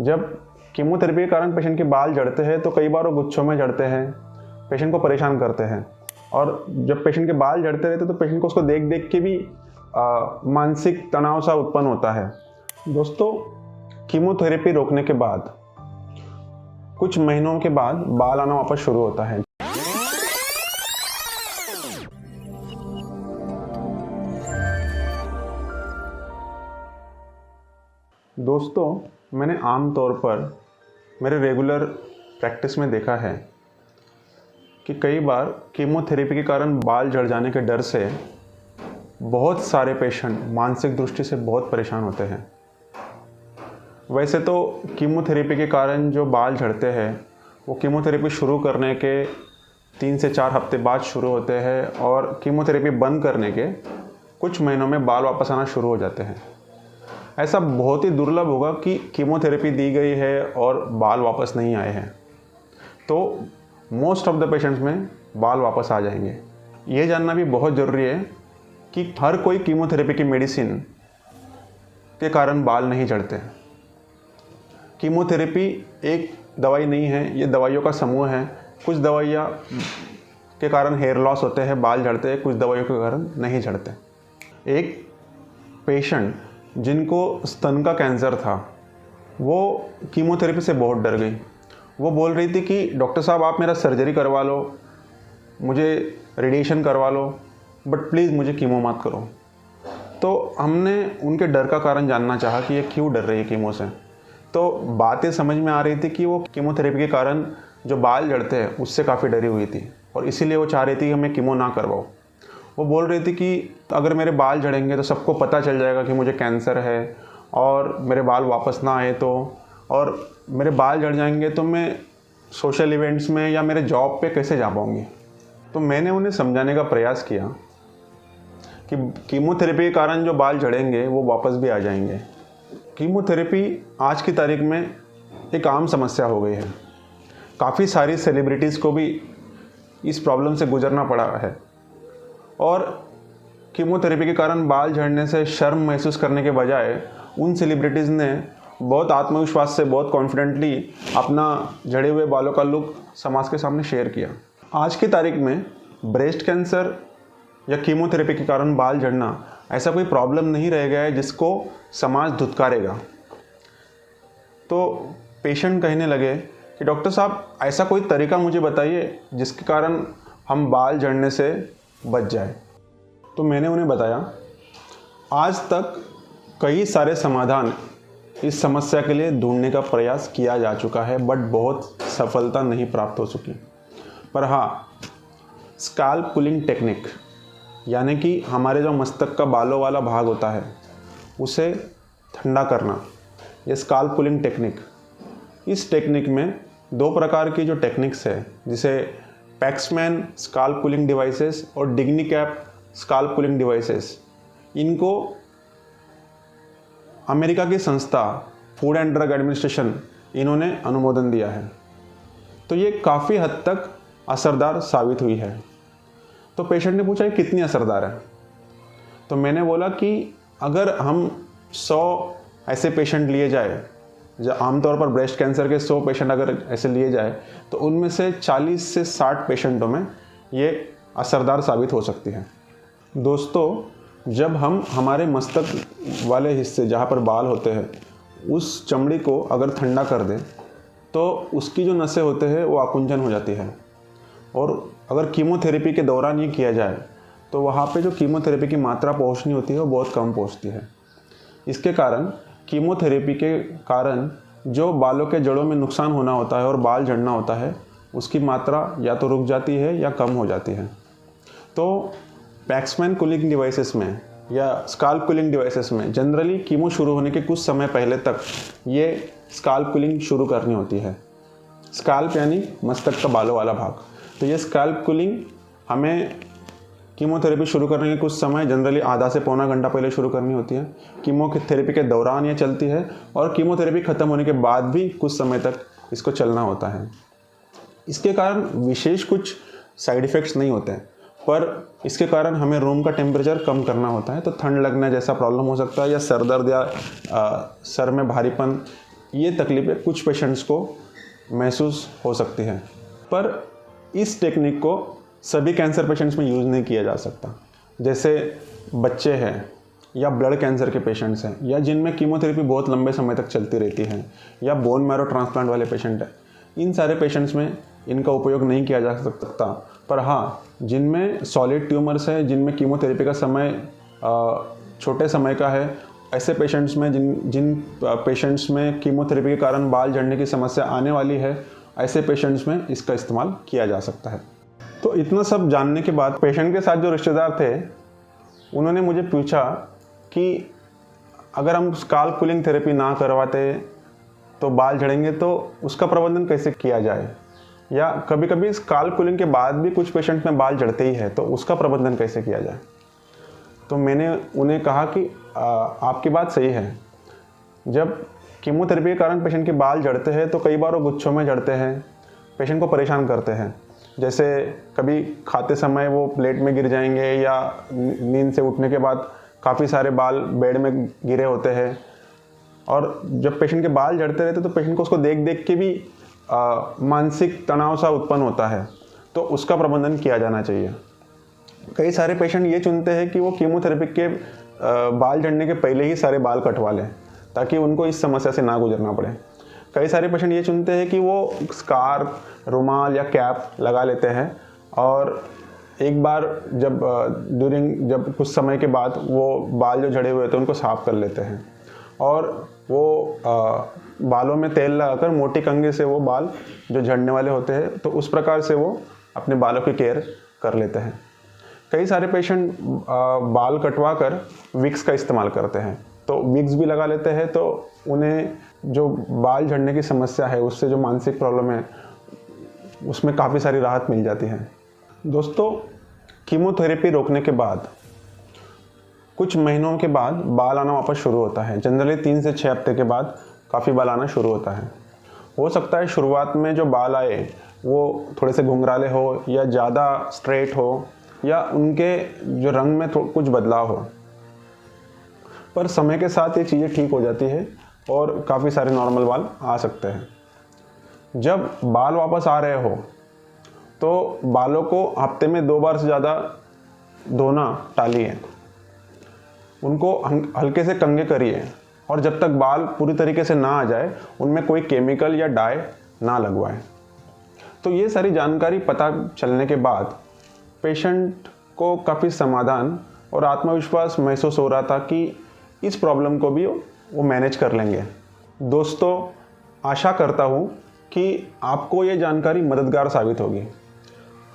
जब कीमोथेरेपी के कारण पेशेंट के बाल झड़ते हैं तो कई बार वो गुच्छों में झड़ते हैं, पेशेंट को परेशान करते हैं। और जब पेशेंट के बाल झड़ते रहते तो पेशेंट को उसको देख देख के भी मानसिक तनाव सा उत्पन्न होता है। दोस्तों, कीमोथेरेपी रोकने के बाद कुछ महीनों के बाद बाल आना वापस शुरू होता है। दोस्तों, मैंने आम तौर पर मेरे रेगुलर प्रैक्टिस में देखा है कि कई बार कीमोथेरेपी के कारण बाल झड़ जाने के डर से बहुत सारे पेशेंट मानसिक दृष्टि से बहुत परेशान होते हैं। वैसे तो कीमोथेरेपी के कारण जो बाल झड़ते हैं वो कीमोथेरेपी शुरू करने के 3 से 4 हफ्ते बाद शुरू होते हैं और कीमोथेरेपी बंद करने के कुछ महीनों में बाल वापस आना शुरू हो जाते हैं। ऐसा बहुत ही दुर्लभ होगा कि कीमोथेरेपी दी गई है और बाल वापस नहीं आए हैं। तो मोस्ट ऑफ द पेशेंट्स में बाल वापस आ जाएंगे। ये जानना भी बहुत ज़रूरी है कि हर कोई कीमोथेरेपी की मेडिसिन के कारण बाल नहीं झड़ते। कीमोथेरेपी एक दवाई नहीं है, ये दवाइयों का समूह है। कुछ दवाइयाँ के कारण हेयर लॉस होते हैं, बाल झड़ते हैं, कुछ दवाइयों के कारण नहीं झड़ते। एक पेशेंट जिनको स्तन का कैंसर था, वो कीमोथेरेपी से बहुत डर गई। वो बोल रही थी कि डॉक्टर साहब आप मेरा सर्जरी करवा लो, मुझे रेडिएशन करवा लो, बट प्लीज़ मुझे कीमो मत करो। तो हमने उनके डर का कारण जानना चाहा कि ये क्यों डर रही है कीमो से। तो बातें समझ में आ रही थी कि वो कीमोथेरेपी के कारण जो बाल झड़ते हैं उससे काफ़ी डरी हुई थी और इसीलिए वो चाह रही थी कि हमें कीमो ना करवाओ। वो बोल रही थी कि अगर मेरे बाल झड़ेंगे तो सबको पता चल जाएगा कि मुझे कैंसर है और मेरे बाल वापस ना आए तो, और मेरे बाल झड़ जाएंगे तो मैं सोशल इवेंट्स में या मेरे जॉब पे कैसे जा पाऊँगी। तो मैंने उन्हें समझाने का प्रयास किया कि कीमोथेरेपी के कारण जो बाल झड़ेंगे वो वापस भी आ जाएंगे। कीमोथेरेपी आज की तारीख में एक आम समस्या हो गई है। काफ़ी सारी सेलिब्रिटीज़ को भी इस प्रॉब्लम से गुजरना पड़ा है और कीमोथेरेपी के कारण बाल झड़ने से शर्म महसूस करने के बजाय उन सेलिब्रिटीज़ ने बहुत आत्मविश्वास से, बहुत कॉन्फिडेंटली अपना झड़े हुए बालों का लुक समाज के सामने शेयर किया। आज की तारीख में ब्रेस्ट कैंसर या कीमोथेरेपी के कारण बाल झड़ना ऐसा कोई प्रॉब्लम नहीं रह गया है जिसको समाज धुतकारेगा। तो पेशेंट कहने लगे कि डॉक्टर साहब ऐसा कोई तरीका मुझे बताइए जिसके कारण हम बाल झड़ने से बच जाए। तो मैंने उन्हें बताया, आज तक कई सारे समाधान इस समस्या के लिए ढूंढने का प्रयास किया जा चुका है, बट बहुत सफलता नहीं प्राप्त हो चुकी। पर हाँ, स्काल्प पुलिंग टेक्निक, यानी कि हमारे जो मस्तक का बालों वाला भाग होता है उसे ठंडा करना, ये स्काल्प पुलिंग टेक्निक। इस टेक्निक में 2 प्रकार की जो टेक्निक्स है, जिसे पैक्समैन स्काल्प पुलिंग डिवाइसेस और डिग्निकैप स्काल्प पुलिंग डिवाइसेस, इनको अमेरिका की संस्था फूड एंड ड्रग एडमिनिस्ट्रेशन इन्होंने अनुमोदन दिया है। तो ये काफ़ी हद तक असरदार साबित हुई है। तो पेशेंट ने पूछा कि कितनी असरदार है। तो मैंने बोला कि अगर हम 100 ऐसे पेशेंट लिए जाए, जो आमतौर पर ब्रेस्ट कैंसर के 100 पेशेंट अगर ऐसे लिए जाए तो उनमें से 40 से 60 पेशेंटों में ये असरदार साबित हो सकती है। दोस्तों, जब हम हमारे मस्तक वाले हिस्से जहाँ पर बाल होते हैं उस चमड़ी को अगर ठंडा कर दें तो उसकी जो नसें होते हैं वो आकुंचन हो जाती है। और अगर कीमोथेरेपी के दौरान ये किया जाए तो वहाँ पे जो कीमोथेरेपी की मात्रा पहुँचनी होती है वो बहुत कम पहुँचती है। इसके कारण कीमोथेरेपी के कारण जो बालों के जड़ों में नुकसान होना होता है और बाल झड़ना होता है उसकी मात्रा या तो रुक जाती है या कम हो जाती है। तो पैक्समैन कूलिंग डिवाइसेस में या स्काल्प कूलिंग डिवाइसेस में जनरली कीमो शुरू होने के कुछ समय पहले तक ये स्काल्प कूलिंग शुरू करनी होती है। स्काल्प यानी मस्तक का बालों वाला भाग। तो ये स्काल्प कूलिंग हमें कीमोथेरेपी शुरू करने के कुछ समय, जनरली आधा से पौना घंटा पहले शुरू करनी होती है। कीमोथेरेपी के दौरान ये चलती है और कीमोथेरेपी ख़त्म होने के बाद भी कुछ समय तक इसको चलना होता है। इसके कारण विशेष कुछ साइड इफ़ेक्ट्स नहीं होते हैं, पर इसके कारण हमें रूम का टेम्परेचर कम करना होता है। तो ठंड लगने जैसा प्रॉब्लम हो सकता है, या सर दर्द या सर में भारीपन ये तकलीफ़ें कुछ पेशेंट्स को महसूस हो सकती हैं, पर इस टेक्निक को सभी कैंसर पेशेंट्स में यूज़ नहीं किया जा सकता। जैसे बच्चे हैं या ब्लड कैंसर के पेशेंट्स हैं या जिनमें कीमोथेरेपी बहुत लंबे समय तक चलती रहती है या बोन मैरो ट्रांसप्लांट वाले पेशेंट हैं, इन सारे पेशेंट्स में इनका उपयोग नहीं किया जा सकता। पर हाँ, जिनमें सॉलिड ट्यूमर्स है, जिनमें कीमोथेरेपी का समय छोटे समय का है, ऐसे पेशेंट्स में जिन पेशेंट्स में कीमोथेरेपी के कारण बाल झड़ने की समस्या आने वाली है, ऐसे पेशेंट्स में इसका इस्तेमाल किया जा सकता है। तो इतना सब जानने के बाद पेशेंट के साथ जो रिश्तेदार थे उन्होंने मुझे पूछा कि अगर हम स्काल्प कूलिंग थेरेपी ना करवाते तो बाल झड़ेंगे, तो उसका प्रबंधन कैसे किया जाए, या कभी कभी स्काल्प कूलिंग के बाद भी कुछ पेशेंट में बाल झड़ते ही है, तो उसका प्रबंधन कैसे किया जाए। तो मैंने उन्हें कहा कि आपकी बात सही है। जब कीमोथेरेपी के कारण पेशेंट के बाल झड़ते हैं तो कई बार वो गुच्छों में झड़ते हैं, पेशेंट को परेशान करते हैं। जैसे कभी खाते समय वो प्लेट में गिर जाएंगे या नींद से उठने के बाद काफ़ी सारे बाल बेड में गिरे होते हैं, और जब पेशेंट के बाल झड़ते रहते तो पेशेंट को उसको देख देख के भी मानसिक तनाव सा उत्पन्न होता है, तो उसका प्रबंधन किया जाना चाहिए। कई सारे पेशेंट ये चुनते हैं कि वो कीमोथेरेपी के बाल झड़ने के पहले ही सारे बाल कटवा लें ताकि उनको इस समस्या से ना गुजरना पड़े। कई सारे पेशेंट ये चुनते हैं कि वो स्कार्फ, रुमाल या कैप लगा लेते हैं और एक बार जब कुछ समय के बाद वो बाल जो झड़े हुए होते हैं उनको साफ़ कर लेते हैं, और वो बालों में तेल लगाकर मोटी कंघी से वो बाल जो झड़ने वाले होते हैं तो उस प्रकार से वो अपने बालों की केयर कर लेते हैं। कई सारे पेशेंट बाल कटवा कर विक्स का इस्तेमाल करते हैं, तो विक्स भी लगा लेते हैं, तो उन्हें जो बाल झड़ने की समस्या है उससे जो मानसिक प्रॉब्लम है उसमें काफ़ी सारी राहत मिल जाती है। दोस्तों, कीमोथेरेपी रोकने के बाद कुछ महीनों के बाद बाल आना वापस शुरू होता है। जनरली 3 से 6 हफ्ते के बाद काफ़ी बाल आना शुरू होता है। हो सकता है शुरुआत में जो बाल आए वो थोड़े से घुंघराले हो या ज़्यादा स्ट्रेट हो या उनके जो रंग में कुछ बदलाव हो, पर समय के साथ ये चीज़ें ठीक हो जाती है और काफ़ी सारे नॉर्मल बाल आ सकते हैं। जब बाल वापस आ रहे हो तो बालों को हफ्ते में 2 बार से ज़्यादा धोना टालिए, उनको हल्के से कंघे करिए, और जब तक बाल पूरी तरीके से ना आ जाए उनमें कोई केमिकल या डाई ना लगवाएं। तो ये सारी जानकारी पता चलने के बाद पेशेंट को काफ़ी समाधान और आत्मविश्वास महसूस हो रहा था कि इस प्रॉब्लम को भी वो मैनेज कर लेंगे। दोस्तों, आशा करता हूँ कि आपको ये जानकारी मददगार साबित होगी।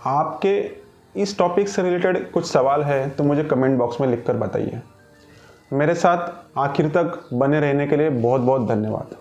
आपके इस टॉपिक से रिलेटेड कुछ सवाल है तो मुझे कमेंट बॉक्स में लिखकर बताइए। मेरे साथ आखिर तक बने रहने के लिए बहुत बहुत धन्यवाद।